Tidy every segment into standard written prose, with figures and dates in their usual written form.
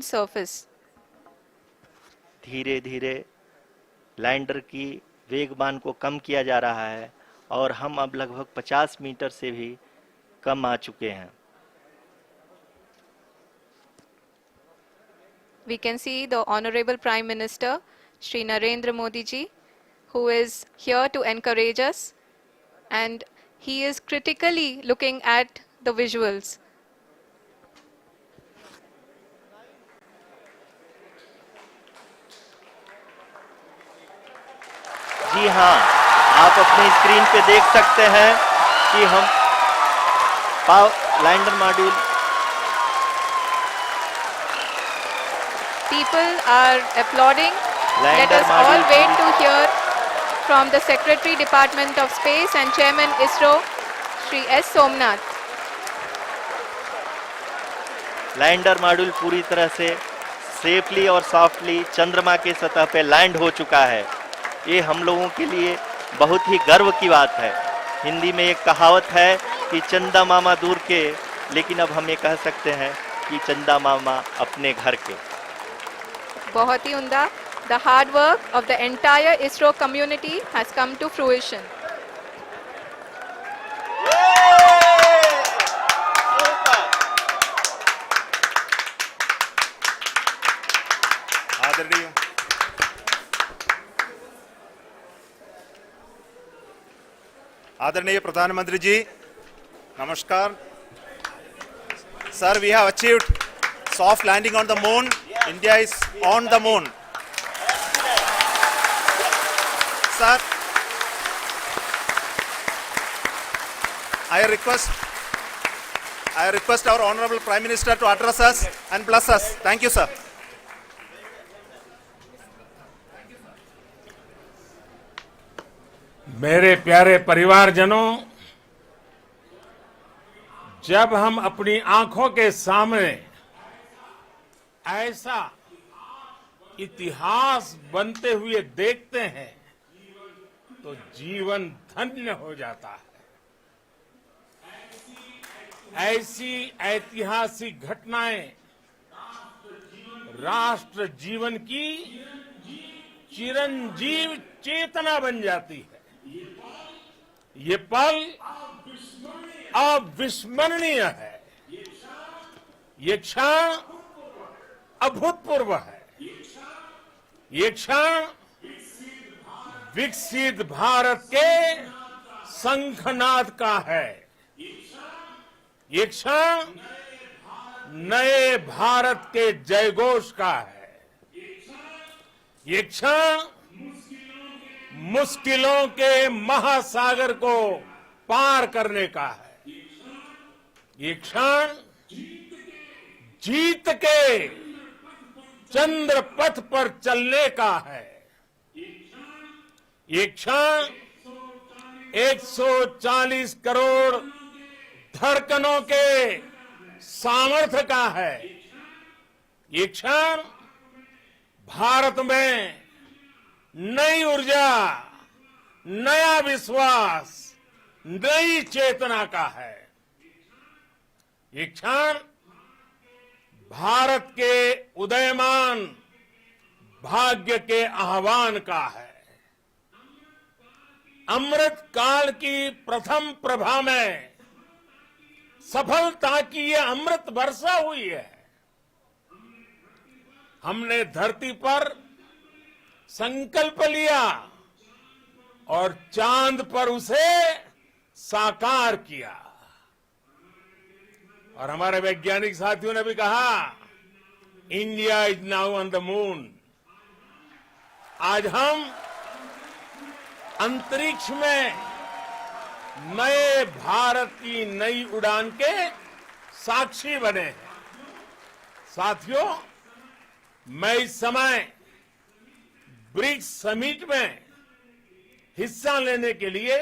surface. धीरे धीरे lander की वेगमान को कम किया जा रहा है और हम अब लगभग 50 मीटर से भी कम आ चुके हैं. We can see the Honorable Prime Minister, Shri Narendra Modi ji, who is here to encourage us, and he is critically looking at the visuals. जी हाँ, आप अपनी स्क्रीन पे देख सकते हैं कि हम lander module. People are applauding. Let lander us all module wait to hear from the Secretary Department of Space and Chairman ISRO, Shri S. Somnath. Lander module पूरी तरह से सेफली और सॉफ्टली चंद्रमा के सतह पे लैंड हो चुका है. ये हम लोगों के लिए बहुत ही गर्व की बात है. हिंदी में एक कहावत है कि चंदा मामा दूर के, लेकिन अब हम ये कह सकते हैं कि चंदा मामा अपने घर के. बहुत ही उम्दा. The hard work of the entire ISRO community has come to fruition. आदरणीय प्रधानमंत्री जी, नमस्कार. Sir, we have achieved soft landing on the moon. India is on the moon. Sir, I request our Honorable Prime Minister to address us and bless us. Thank you, sir. मेरे प्यारे परिवारजनों, जब हम अपनी आंखों के सामने ऐसा इतिहास बनते हुए देखते हैं तो जीवन धन्य हो जाता है. ऐसी ऐतिहासिक घटनाएं राष्ट्र जीवन की चिरंजीव चेतना बन जाती है. ये पल अविस्मरणीय है. ये क्षण अभूतपूर्व है. ये क्षण विकसित भारत के शंखनाद का है. ये क्षण नए भारत के जयघोष का है. ये क्षण मुश्किलों के महासागर को पार करने का है. ये क्षण जीत के चंद्र पथ पर चलने का है. ये क्षण 140 करोड़ धड़कनों के सामर्थ्य का है. ये क्षण भारत में नई ऊर्जा, नया विश्वास, नई चेतना का है. ये क्षण भारत के उदयमान भाग्य के आह्वान का है. अमृत काल की प्रथम प्रभा में सफलता की ये अमृत वर्षा हुई है. हमने धरती पर संकल्प लिया और चांद पर उसे साकार किया. और हमारे वैज्ञानिक साथियों ने भी कहा, India is now on the moon. आज हम अंतरिक्ष में नए भारत की नई उड़ान के साक्षी बने हैं. साथियों, मैं इस समय ब्रिक्स समिट में हिस्सा लेने के लिए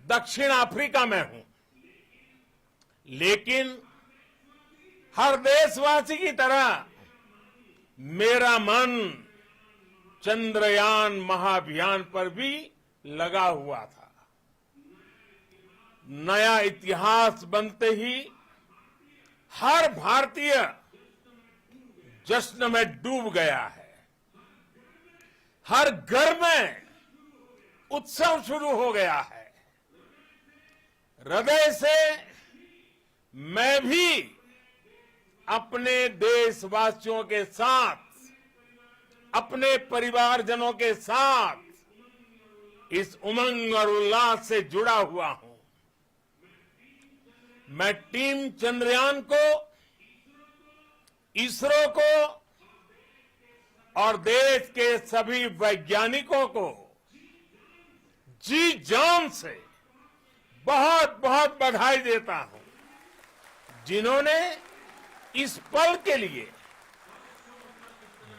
दक्षिण अफ्रीका में हूं. लेकिन हर देशवासी की तरह मेरा मन चंद्रयान महाअभियान पर भी लगा हुआ था. नया इतिहास बनते ही हर भारतीय जश्न में डूब गया है। हर घर में उत्सव शुरू हो गया है। हृदय से मैं भी अपने देशवासियों के साथ, अपने परिवारजनों के साथ इस उमंग और उल्लास से जुड़ा हुआ हूं। मैं टीम चंद्रयान को, इसरो को और देश के सभी वैज्ञानिकों को जी जान से बहुत बहुत बधाई देता हूं, जिन्होंने इस पल के लिए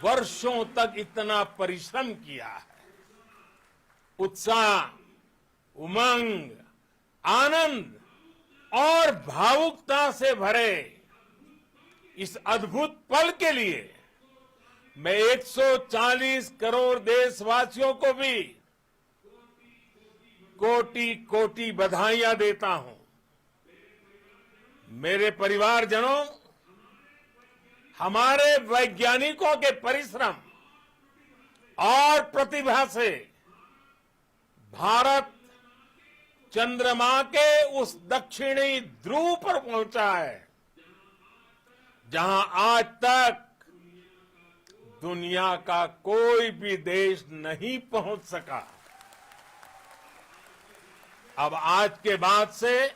वर्षों तक इतना परिश्रम किया है। उत्साह, उमंग, आनंद और भावुकता से भरे इस अद्भुत पल के लिए मैं 140 करोड़ देशवासियों को भी कोटि कोटि बधाइयां देता हूं। मेरे परिवारजनों, हमारे वैज्ञानिकों के परिश्रम और प्रतिभा से भारत चंद्रमा के उस दक्षिणी ध्रुव पर पहुंचा है, जहां आज तक दुनिया का कोई भी देश नहीं पहुंच सका। अब आज के बाद से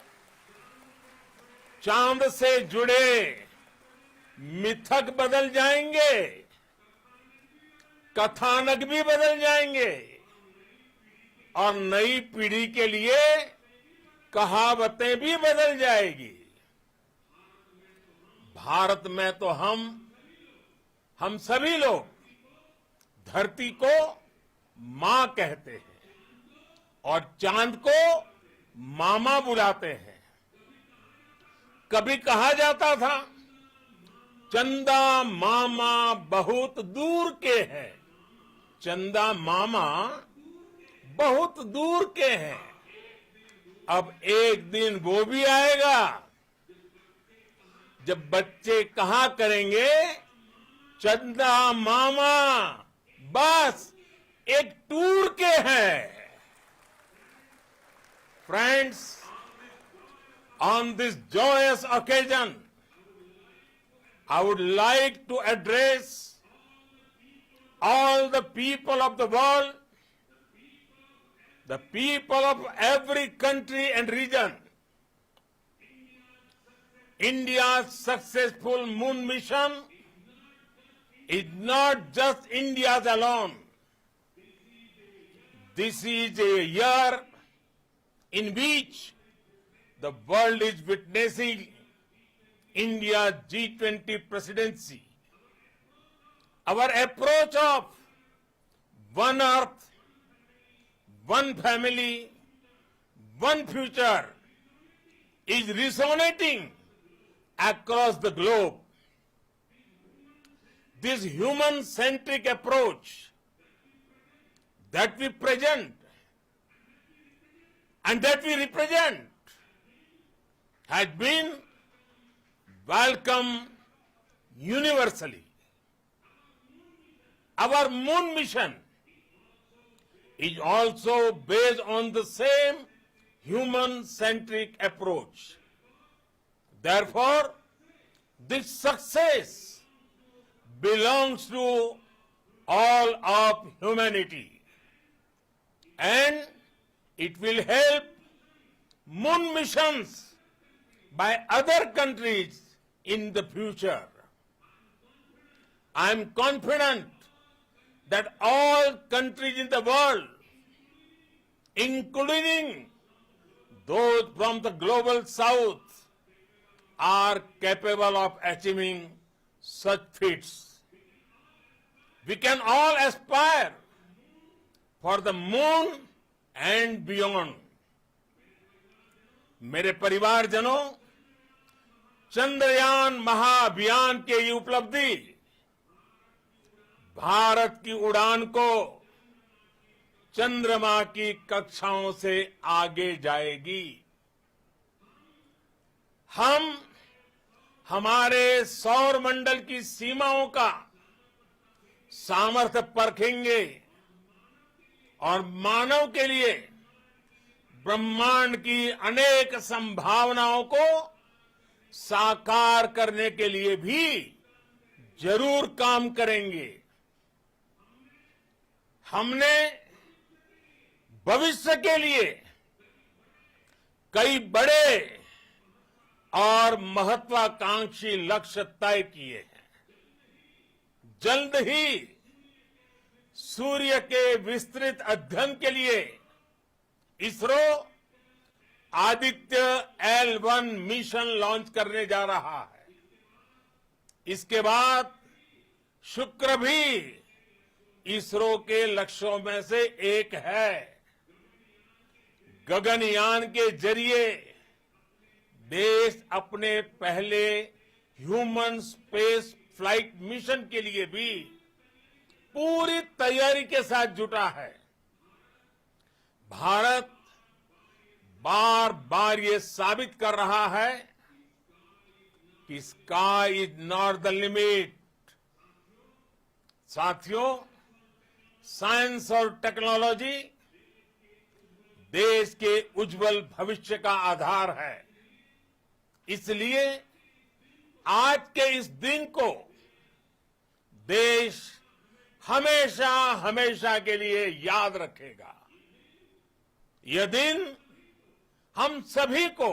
चांद से जुड़े मिथक बदल जाएंगे, कथानक भी बदल जाएंगे और नई पीढ़ी के लिए कहावतें भी बदल जाएगी। भारत में तो हम सभी लोग धरती को मां कहते हैं और चांद को मामा बुलाते हैं। कभी कहा जाता था, चंदा मामा बहुत दूर के हैं। चंदा मामा बहुत दूर के हैं। अब एक दिन वो भी आएगा जब बच्चे कहा करेंगे, चंदा मामा बस एक टूर के हैं। Friends, on this joyous occasion, I would like to address all the people of the world, the people of every country and region. India's successful moon mission is not just India's alone. This is a year in which the world is witnessing India's G20 presidency. Our approach of one earth, one family, one future is resonating across the globe. This human-centric approach that we present and that we represent has been welcomed universally. Our moon mission is also based on the same human-centric approach. Therefore, this success belongs to all of humanity, and it will help moon missions by other countries in the future. I am confident that all countries in the world, including those from the global south, are capable of achieving such feats. We can all aspire for the moon and beyond. मेरे परिवारजनों, चंद्रयान महाअभियान की ये उपलब्धि भारत की उड़ान को चंद्रमा की कक्षाओं से आगे जाएगी। हम हमारे सौर मंडल की सीमाओं का सामर्थ्य परखेंगे और मानव के लिए ब्रह्मांड की अनेक संभावनाओं को साकार करने के लिए भी जरूर काम करेंगे। हमने भविष्य के लिए कई बड़े और महत्वाकांक्षी लक्ष्य तय किए हैं। जल्द ही सूर्य के विस्तृत अध्ययन के लिए ISRO Aditya L1 mission launch करने जा रहा है। इसके बाद शुक्र भी इसरो के लक्ष्यों में से एक है। गगनयान के जरिए देश अपने पहले ह्यूमन स्पेस फ्लाइट मिशन के लिए भी पूरी तैयारी के साथ जुटा है। भारत बार बार ये साबित कर रहा है कि sky is not the limit. साथियों, साइंस और टेक्नोलॉजी देश के उज्जवल भविष्य का आधार है। इसलिए आज के इस दिन को देश हमेशा हमेशा के लिए याद रखेगा। यह दिन हम सभी को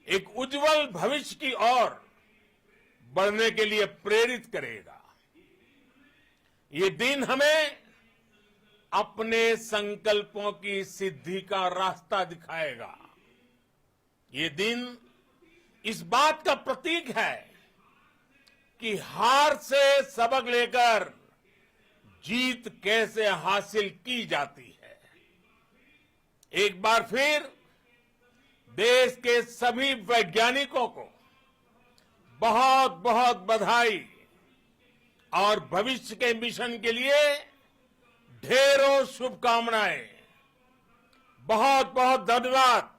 एक उज्जवल भविष्य की ओर बढ़ने के लिए प्रेरित करेगा। ये दिन हमें अपने संकल्पों की सिद्धि का रास्ता दिखाएगा। ये दिन इस बात का प्रतीक है कि हार से सबक लेकर जीत कैसे हासिल की जाती है। एक बार फिर देश के सभी वैज्ञानिकों को बहुत बहुत बधाई और भविष्य के मिशन के लिए ढेरों शुभकामनाएं। बहुत बहुत धन्यवाद।